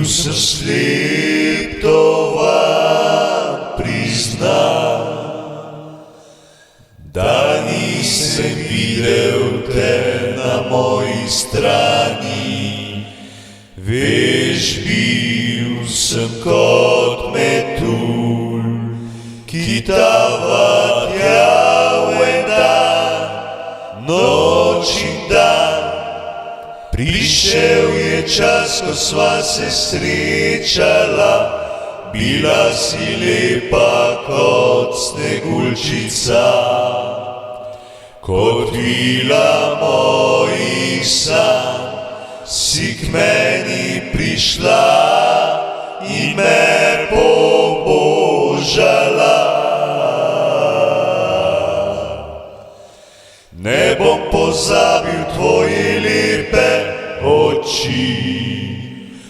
Bil sem slep, to vam priznam, da nisem videl te na moji strani. Veš, bil sem kot metulj, ki tava tja v en dan, noč in dan. Prišel je čas, ko sva se srečala, bila si lepa kot sneguljčica, kot vila mojih sanj. Si k meni prišla in me pobožala. Ne bom pozabil tvoje lepe oči,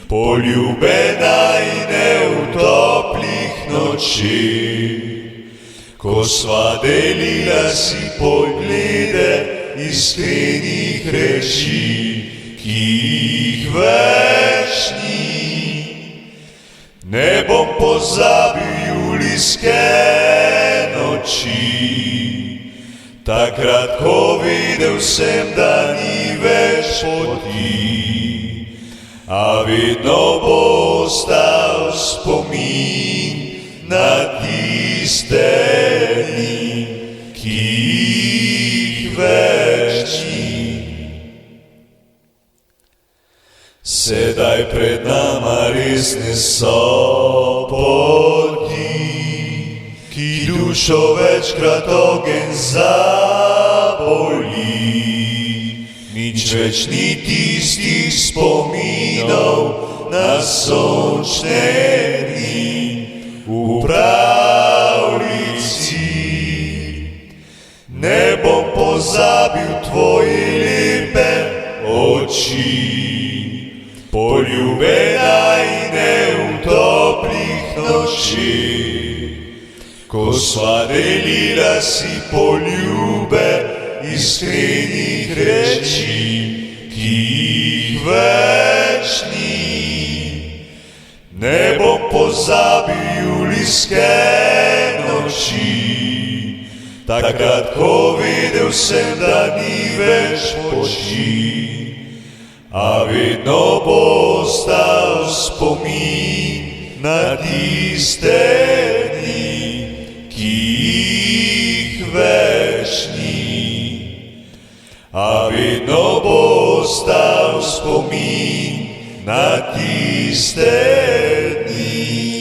poljubena in v toplih nočeh, ko sva delila si poglede iskrenih reči, ki jih več ni. Ne bom pozabil julijske noči, takrat, ko videl sem, da ni več poti, a vedno bo ostal spomin na tiste dni, ki jih več ni. Sedaj pred nama res ne so poti, ki dušo večkrat ogenj zaboli. Nič več ni tistih spominov na sončne dni v pravljici. Ne bom pozabil tvoje lepe oči, poljubena in v toplih nočeh, ko sva delila si poljube iskrenih reči, ki jih več ni. Ne bom pozabil julijske noči, takrat, ko vedel sem, da ni več poti, a vedno bo ostal spomin na tiste dni, ki jih več ni. A vedno bo ostal spomin na tiste dni.